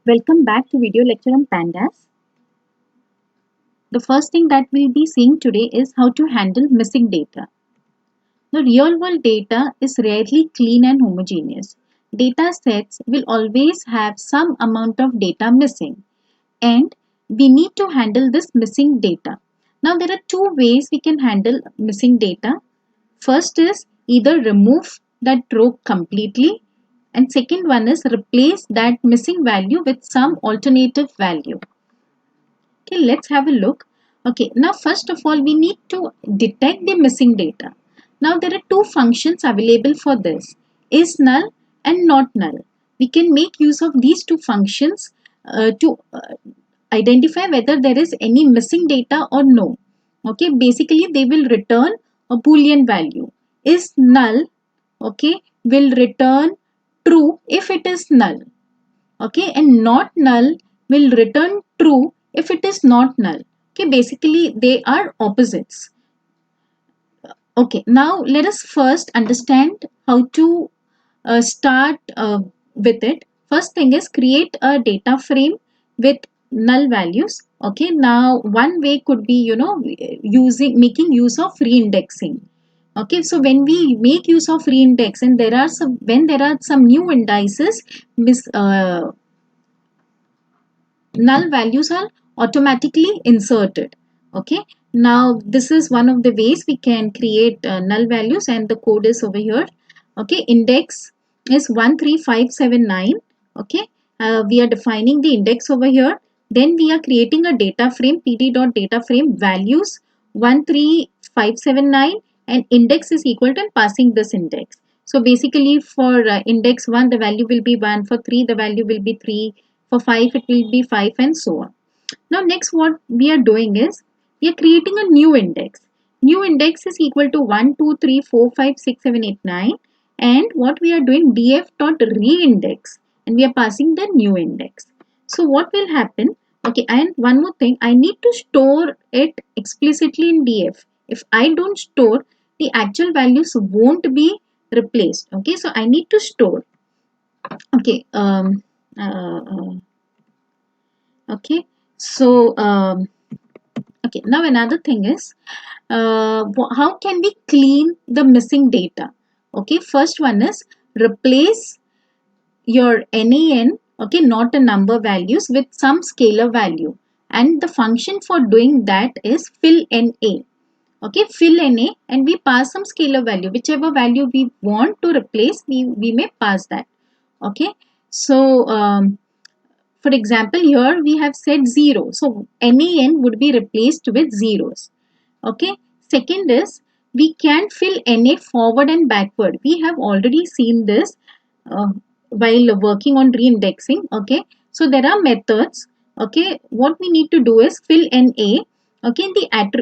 Welcome back to video lecture on pandas. The first thing that we'll be seeing today is how to handle missing data. The real world data is rarely clean and homogeneous. Data sets will always have some amount of data missing, and we need to handle this missing data. Now there are two ways we can handle missing data. First is either remove that row completely, and second one is replace that missing value with some alternative value. Okay, let's have a look. Okay, now first of all, we need to detect the missing data. Now there are two functions available for this, is null and not null. We can make use of these two functions to identify whether there is any missing data or no. Okay, basically they will return a boolean value. Is null, okay, will return true if it is null. Okay, and not null will return true if it is not null. Okay, basically they are opposites. Okay, now let us first understand how to start with it. First thing is create a data frame with null values. Okay, now one way could be, using making use of reindexing. Okay, so when we make use of reindex and there are some when there are some new indices, null values are automatically inserted. Okay, now this is one of the ways we can create null values, and the code is over here. Okay, index is 13579. Okay, we are defining the index over here. Then we are creating a data frame, pd.dataFrame values 13579, and index is equal to and passing this index. So basically for index 1 the value will be 1, for 3 the value will be 3, for 5 it will be 5, and so on. Now next what we are doing is we are creating a new index. New index is equal to 1, 2, 3, 4, 5, 6, 7, 8, 9, and what we are doing df dot reindex, and we are passing the new index. So what will happen? Okay, and one more thing, I need to store it explicitly in df. If I don't store, the actual values won't be replaced. Okay, so I need to store. Okay, okay, so okay, now another thing is how can we clean the missing data? Okay, first one is replace your nan, okay, not a number values, with some scalar value, and the function for doing that is fill na. Okay, fill na, and we pass some scalar value, whichever value we want to replace, we may pass that. Okay, so for example, here we have said 0. So NaN would be replaced with zeros. Okay. Second is we can fill Na forward and backward. We have already seen this uh, while working on reindexing. Okay. So there are methods. Okay. What we need to do is fill Na. Okay.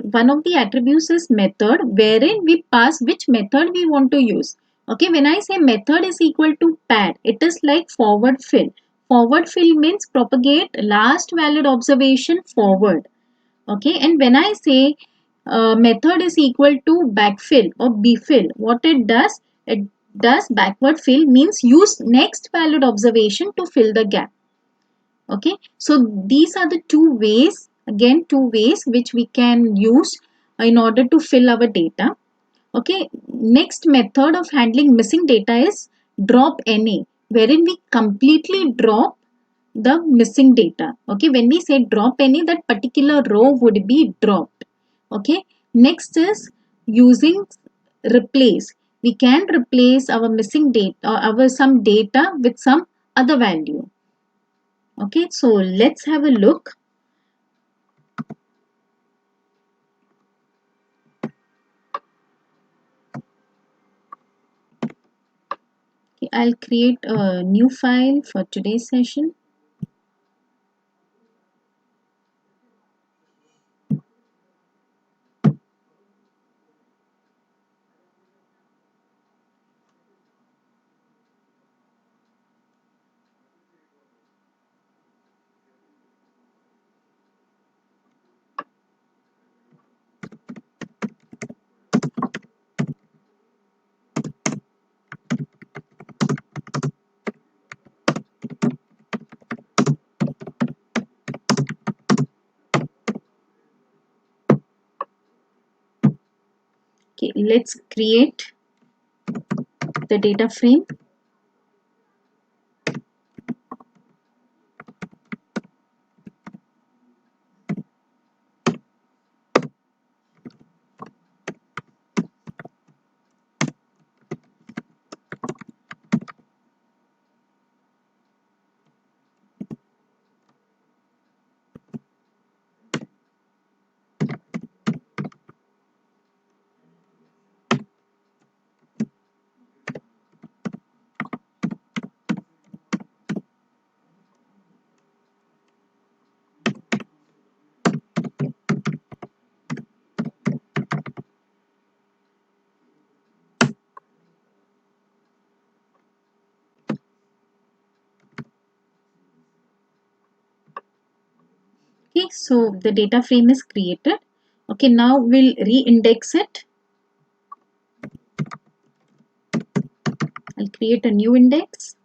One of the attributes is method, wherein we pass which method we want to use. Okay. When I say method is equal to pad, it is like forward fill. Forward fill means propagate last valid observation forward. Okay, and when I say method is equal to backfill or bfill, what it does backward fill means use next valid observation to fill the gap. Okay, so these are the two ways, again two ways which we can use in order to fill our data. Okay, next method of handling missing data is drop NA, wherein we completely drop the missing data. Okay, when we say drop NA, that particular row would be dropped. Okay, next is using replace. We can replace our missing data or our some data with some other value. Okay, so let's have a look. Okay, I'll create a new file for today's session. let's create the data frame. Okay, so the data frame is created. Okay, now we'll re-index it. I'll create a new index.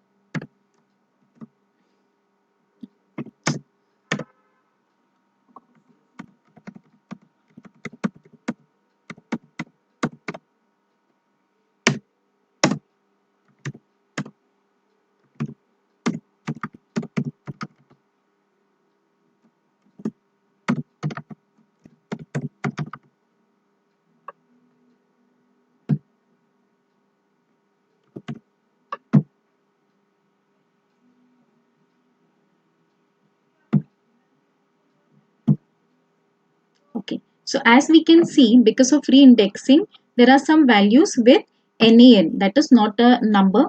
Okay, so as we can see, because of re-indexing, there are some values with NaN, that is not a number.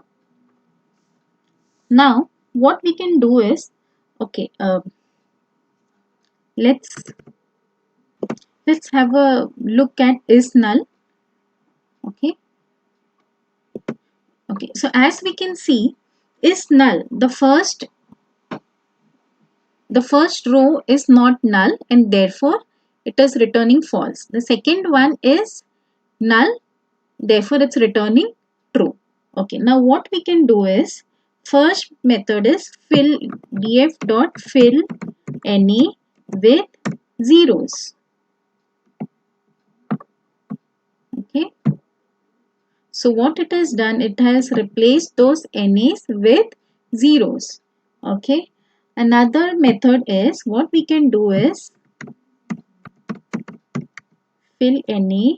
Now, what we can do is, okay, let's have a look at is null. Okay, okay. So as we can see, is null. The first row is not null, and therefore it is returning false. The second one is null, therefore it's returning true. Okay, now what we can do is, first method is fill df dot fill any with zeros. Okay, so what it has done, it has replaced those NAs with zeros. Okay, another method is, what we can do is fill NA.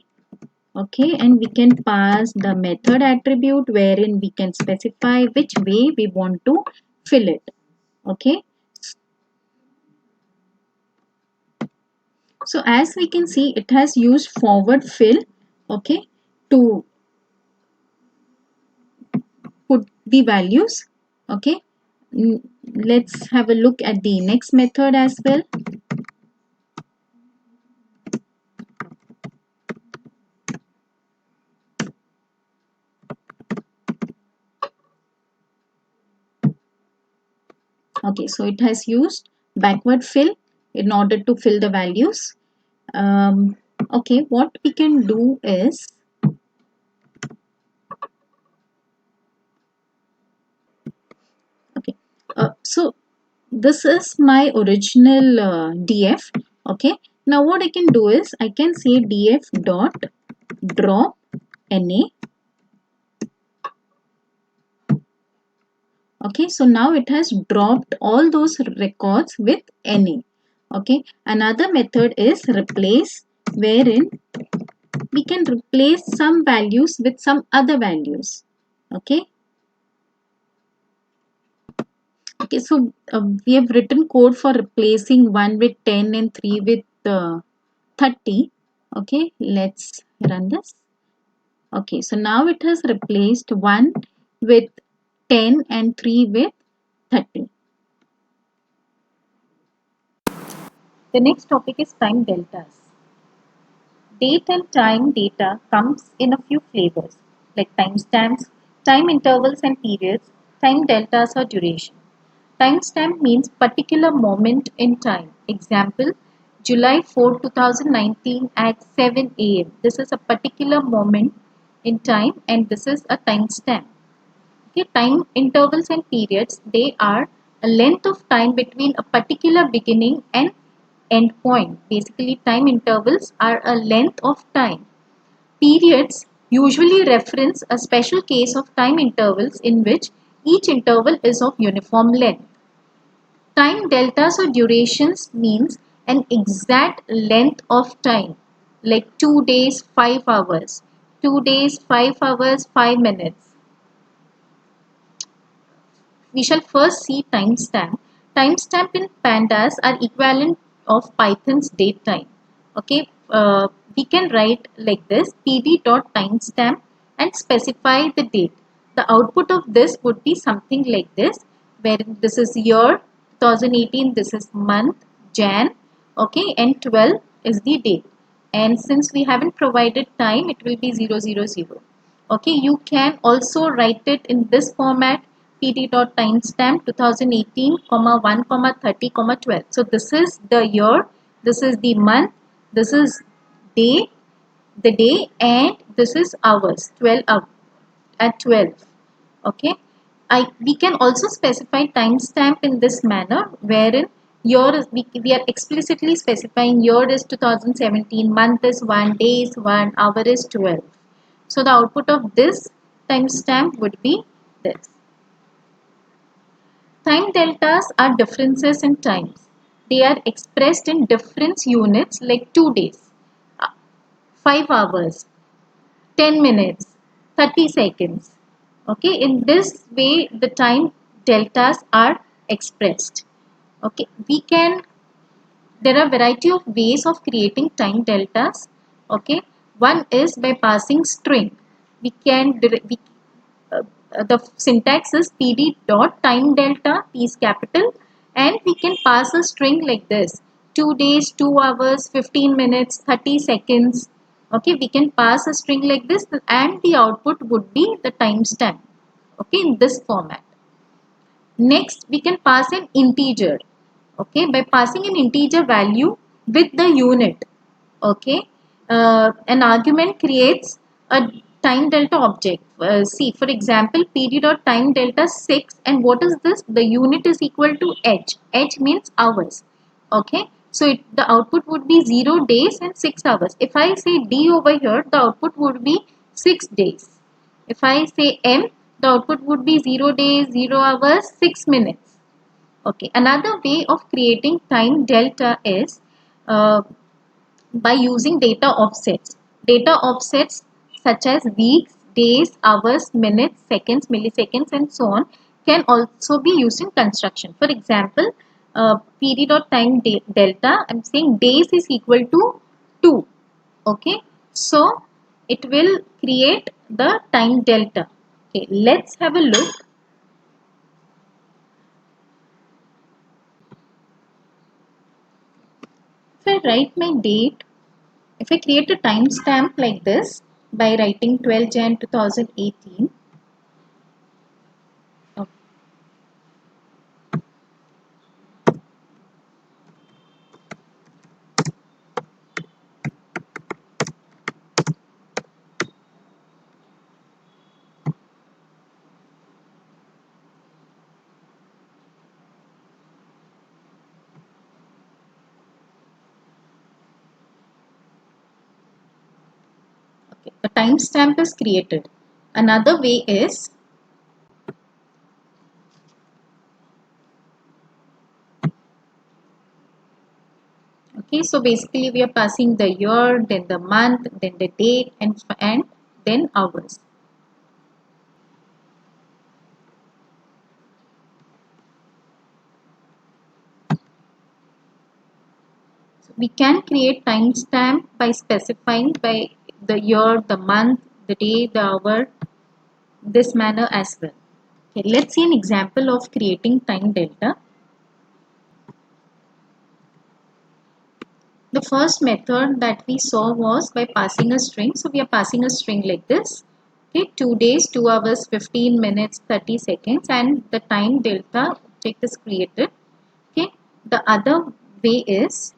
Okay, and we can pass the method attribute wherein we can specify which way we want to fill it. Okay, so as we can see, it has used forward fill, okay, to put the values. Okay, let's have a look at the next method as well. Okay, so it has used backward fill in order to fill the values. Okay, what we can do is, okay, so this is my original df. Okay, now what I can do is, I can say df dot drop na. Okay, so now it has dropped all those records with na. Okay, another method is replace, wherein we can replace some values with some other values. Okay, okay, so we have written code for replacing 1 with 10 and 3 with 30. Okay, let's run this. Okay, so now it has replaced 1 with 10 and 3 with 30. The next topic is time deltas. Date and time data comes in a few flavors like timestamps, time intervals and periods, time deltas or duration. Timestamp means particular moment in time. Example, July 4, 2019 at 7 a.m. This is a particular moment in time and this is a timestamp. Okay, time intervals and periods, they are a length of time between a particular beginning and end point. Basically, time intervals are a length of time. Periods usually reference a special case of time intervals in which each interval is of uniform length. Time deltas or durations means an exact length of time, like 2 days, 5 hours, 2 days, 5 hours, 5 minutes. We shall first see timestamp. Timestamp in pandas are equivalent of Python's date time. Okay, we can write like this: pd dot timestamp and specify the date. The output of this would be something like this, where this is year 2018, this is month Jan, okay, and 12 is the date. And since we haven't provided time, it will be 000. Okay, you can also write it in this format: pd.timestamp 2018, 1, 30, 12. So this is the year, this is the month, this is day, the day, and this is hours, 12 hours at 12. Okay, we can also specify timestamp in this manner, wherein year is, we are explicitly specifying year is 2017, month is 1, day is 1, hour is 12. So the output of this timestamp would be this. Time deltas are differences in times. They are expressed in difference units like 2 days, 5 hours, 10 minutes, 30 seconds. Okay, in this way the time deltas are expressed. Okay, there are variety of ways of creating time deltas. Okay, one is by passing string. We can uh, the syntax is pd dot time delta, p is capital, and we can pass a string like this: 2 days, 2 hours, 15 minutes, 30 seconds. Okay, we can pass a string like this, and the output would be the timestamp. Okay, in this format. Next, we can pass an integer. Okay, by passing an integer value with the unit. Okay, an argument creates a time delta object. See, for example, pd dot time delta 6, and what is this? The unit is equal to h. H means hours. Okay, so the output would be 0 days and 6 hours. If I say d over here, the output would be 6 days. If I say m, the output would be 0 days, 0 hours, 6 minutes. Okay, another way of creating time delta is by using data offsets. Data offsets such as weeks, days, hours, minutes, seconds, milliseconds, and so on can also be used in construction. For example, pd.time delta, I'm saying days is equal to 2. Okay, so it will create the time delta. Okay, let's have a look. If I write my date, if I create a timestamp like this by writing 12 Jan 2018, okay, a timestamp is created. Another way is, okay, so basically we are passing the year, then the month, then the date, and then hours. So we can create timestamp by specifying by the year, the month, the day, the hour, this manner as well. Okay, let's see an example of creating time delta. The first method that we saw was by passing a string. So we are passing a string like this. Okay, 2 days, 2 hours, 15 minutes, 30 seconds, and the time delta object is created. Okay, the other way is,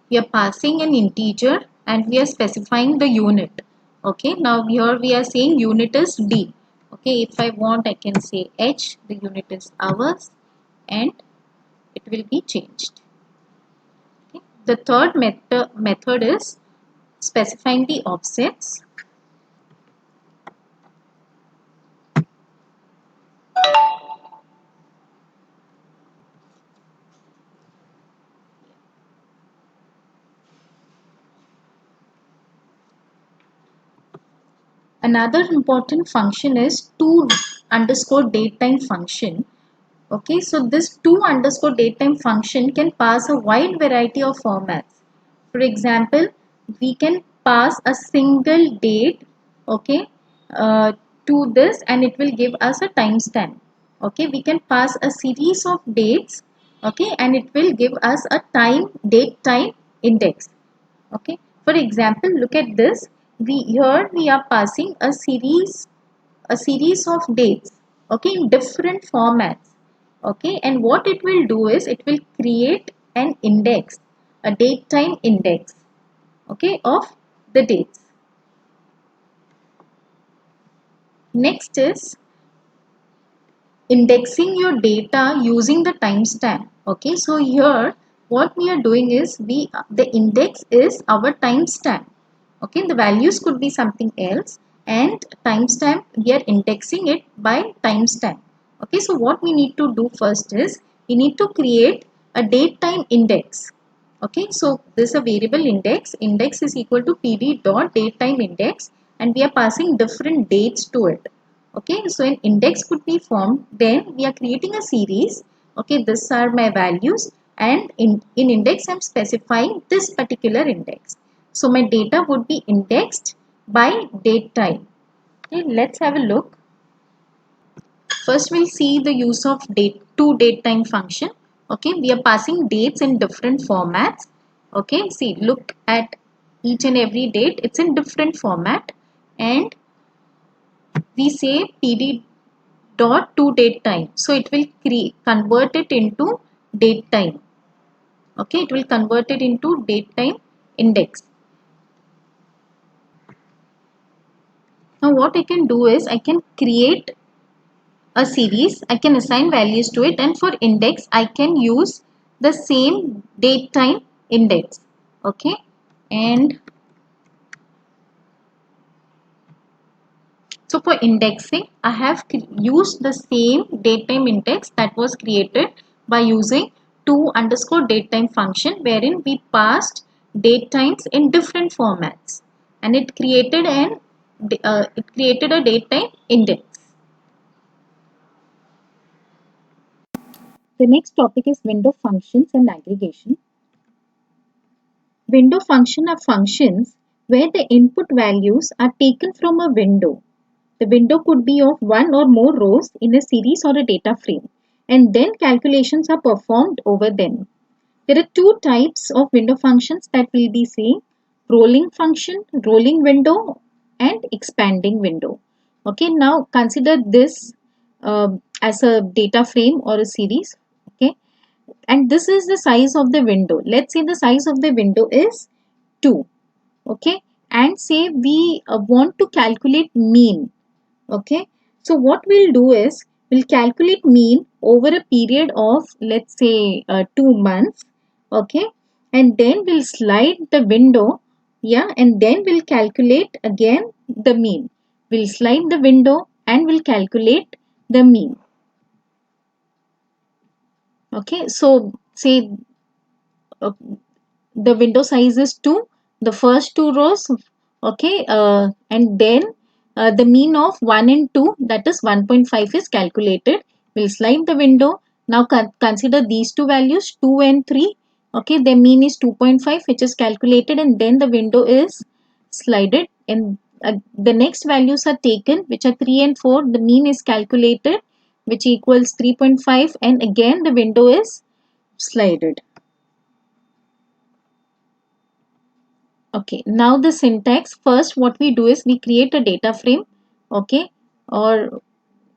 we are passing an integer and we are specifying the unit. Okay, now here we are saying unit is D. Okay, if I want, I can say H, the unit is hours, and it will be changed. Okay. The third method is specifying the offsets. Another important function is to underscore datetime function. Okay, so this to underscore datetime function can pass a wide variety of formats. For example, we can pass a single date, okay, to this, and it will give us a timestamp. Okay, we can pass a series of dates, okay, and it will give us a date time index. Okay, for example, look at this. We are passing a series of dates, okay, in different formats. Okay, and what it will do is it will create an index, a date time index, okay, of the dates. Next is indexing your data using the timestamp. Okay, so here what we are doing is the index is our timestamp. Okay, the values could be something else, and timestamp, we are indexing it by timestamp. Okay, so what we need to do first is we need to create a date time index. Okay, so this is a variable index is equal to pd dot date time index, and we are passing different dates to it. Okay, so an index could be formed, then we are creating a series. Okay, these are my values, and in index I'm specifying this particular index. So my data would be indexed by date time. Okay, let's have a look. First we'll see the use of date time function. Okay, we are passing dates in different formats. Okay, see, look at each and every date, it's in different format, and we say pd dot to date time, so it will convert it into date time. Okay, it will convert it into date time index. Now what I can do is I can create a series, I can assign values to it, and for index I can use the same date time index. Okay, and so for indexing, I have used the same datetime index that was created by using to underscore datetime function, wherein we passed date times in different formats, and it created a datetime index. The next topic is window functions and aggregation. Window function are functions where the input values are taken from a window. The window could be of one or more rows in a series or a data frame, and then calculations are performed over them. There are two types of window functions that we'll be seeing: rolling function, rolling window, and expanding window. Okay, now consider this as a data frame or a series. Okay, and this is the size of the window. Let's say the size of the window is 2. Okay, and say we want to calculate mean. Okay, so what we'll do is we'll calculate mean over a period of, let's say, 2 months. Okay, and then we'll slide the window, yeah, and then we'll calculate again the mean. We'll slide the window and we'll calculate the mean. Okay, so say uh, the window size is 2, the first 2 rows. Okay, and then the mean of 1 and 2, that is 1.5, is calculated. We'll slide the window. Now consider these two values, 2 and 3. Okay, the mean is 2.5, which is calculated, and then the window is slided, and the next values are taken, which are 3 and 4. The mean is calculated, which equals 3.5, and again the window is slided. Okay, now the syntax. First, what we do is we create a data frame. Okay, or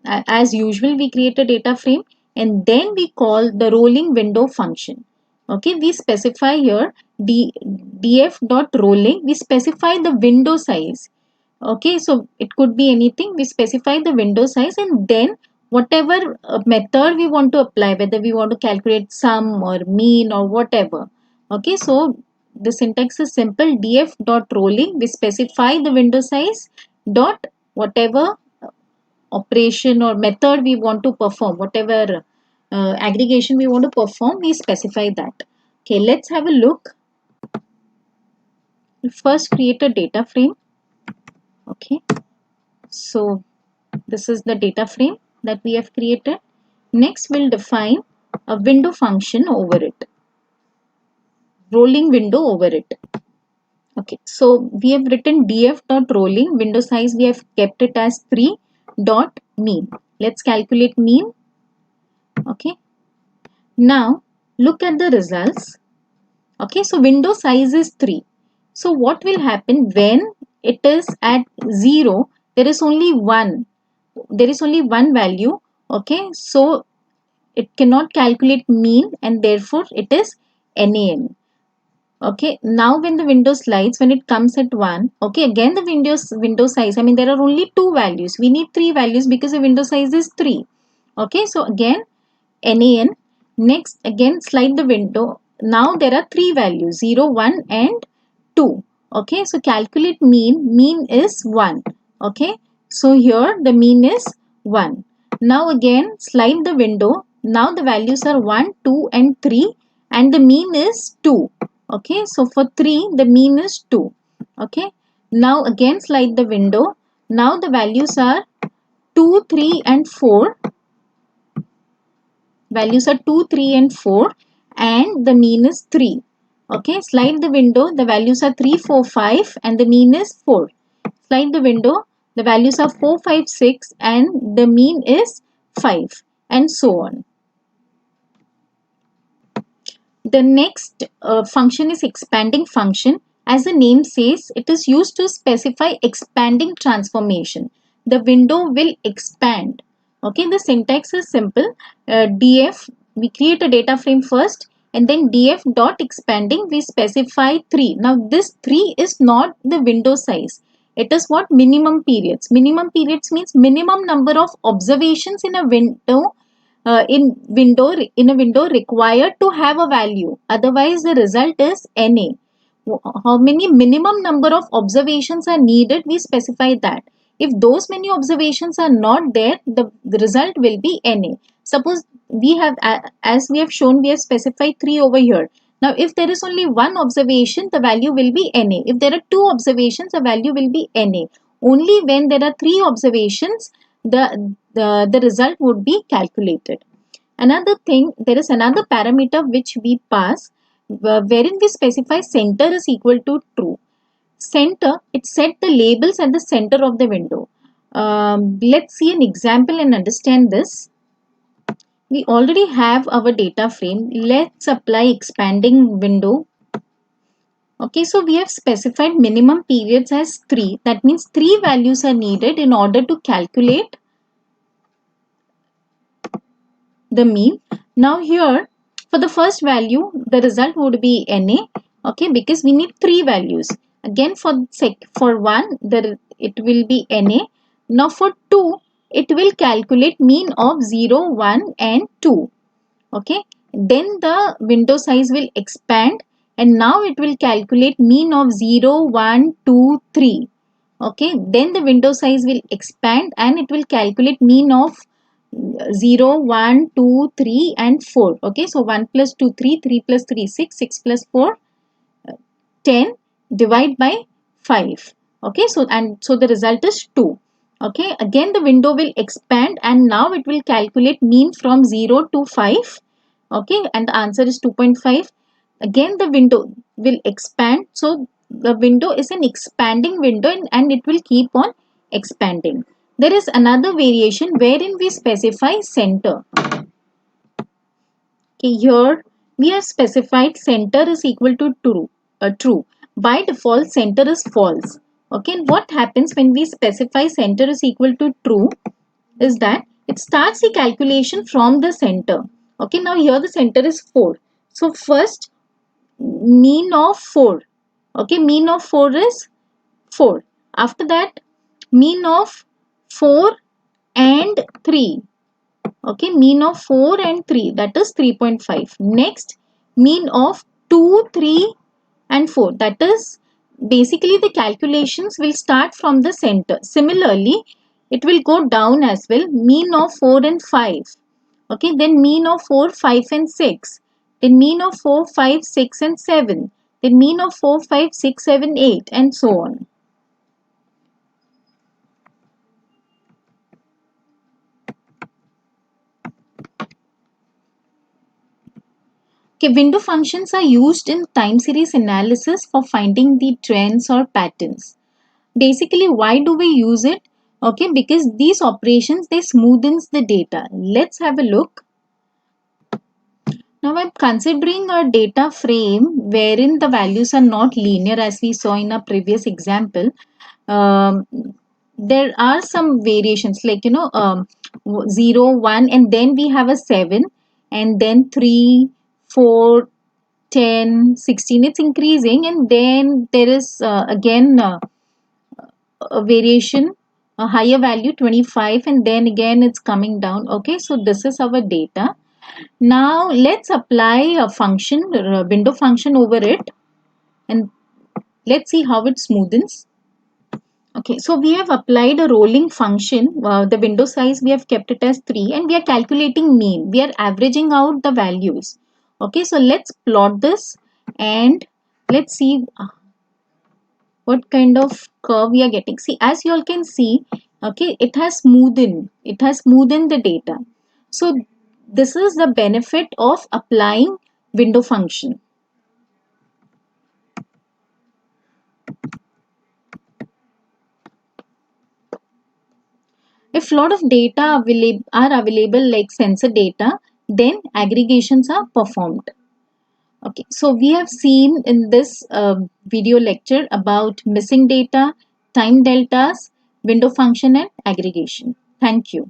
as usual, we create a data frame, and then we call the rolling window function. Okay, we specify here df dot rolling. We specify the window size. Okay, so it could be anything. We specify the window size, and then whatever method we want to apply, whether we want to calculate sum or mean or whatever. Okay, so the syntax is simple. Df dot rolling, we specify the window size dot whatever operation or method we want to perform, whatever aggregation we want to perform, we specify that. Okay, let's have a look. We first create a data frame. Okay, so this is the data frame that we have created. Next, we'll define a window function over it, rolling window over it. Okay, so we have written df dot rolling window size. We have kept it as 3 dot mean. Let's calculate mean. Okay, now look at the results. Okay, so window size is 3. So what will happen when it is at 0? There is only one. There is only one value. Okay, so it cannot calculate mean and therefore it is NaN. Okay, now when the window slides, when it comes at 1, okay, again the window size, I mean there are only two values. We need three values because the window size is 3. Okay, so again NaN. Next, again slide the window. Now there are three values 0, 1 and 2. Okay, so calculate mean. Mean is 1. Okay, so here the mean is 1. Now again slide the window. Now the values are 1, 2 and 3 and the mean is 2. Okay, so for 3 the mean is 2. Okay, now again slide the window. Now the values are 2, 3 and 4. Values are 2, 3 and 4 and the mean is 3. Okay, slide the window. The values are 3, 4, 5 and the mean is 4. Slide the window. The values are 4, 5, 6 and the mean is 5 and so on. The next function is expanding function. As the name says, it is used to specify expanding transformation. The window will expand. Okay, the syntax is simple. Df, we create a data frame first and then df dot expanding, we specify 3. Now this 3 is not the window size. It is what? Minimum periods. Minimum periods means minimum number of observations in a window in a window required to have a value, otherwise the result is NA. How many minimum number of observations are needed, we specify that. If those many observations are not there, the result will be NA. Suppose we have, as we have shown, we have specified 3 over here. Now if there is only one observation, the value will be NA. If there are two observations, the value will be NA. Only when there are three observations, the result would be calculated. Another thing, there is another parameter which we pass, wherein we specify center is equal to true. Center, it set the labels at the center of the window. Let's see an example and understand this. We already have our data frame. Let's apply expanding window. Okay, so we have specified minimum periods as 3. That means 3 values are needed in order to calculate the mean. Now here, for the first value, the result would be NA. Okay, because we need 3 values. Again for 1, it will be NA. Now for 2, it will calculate mean of 0, 1 and 2. Okay, then the window size will expand and now it will calculate mean of 0, 1, 2, 3. Okay, then the window size will expand and it will calculate mean of 0, 1, 2, 3 and 4. Okay, so 1 plus 2, 3, 3 plus 3, 6, 6 plus 4, 10, divide by 5. Okay, so the result is 2. Okay, again the window will expand and now it will calculate mean from 0 to 5. Okay, and the answer is 2.5. Again the window will expand, so the window is an expanding window and it will keep on expanding. There is another variation wherein we specify center. Okay, here we have specified center is equal to true. By default, center is false. Okay, and what happens when we specify center is equal to true is that it starts the calculation from the center. Okay, now here the center is 4. So first, mean of 4. Okay, mean of 4 is 4. After that, mean of 4 and 3. Okay, mean of 4 and 3, that is 3.5. Next, mean of 2, 3 and 4. That is basically the calculations will start from the center. Similarly, it will go down as well. Mean of 4 and 5. Okay, then mean of 4, 5 and 6. Then mean of 4, 5, 6 and 7. Then mean of 4, 5, 6, 7, 8 and so on. Okay, window functions are used in time series analysis for finding the trends or patterns. Basically, why do we use it? Okay, because these operations, they smoothens the data. Let's have a look. Now I'm considering a data frame wherein the values are not linear as we saw in a previous example. Um, there are some variations like 0, 1 and then we have a 7 and then 3, 4, 10, 16. It's increasing and then there is again a variation, a higher value 25 and then again it's coming down. Okay, so this is our data. Now let's apply a function, a window function over it and let's see how it smoothens. Okay, so we have applied a rolling function. The window size we have kept it as 3 and we are calculating mean. We are averaging out the values. Okay, so let's plot this and let's see what kind of curve we are getting. See, as you all can see, okay, it has smoothened the data. So this is the benefit of applying window function. If lot of data are available like sensor data, then aggregations are performed. Okay, so we have seen in this video lecture about missing data, time deltas, window function and aggregation. Thank you.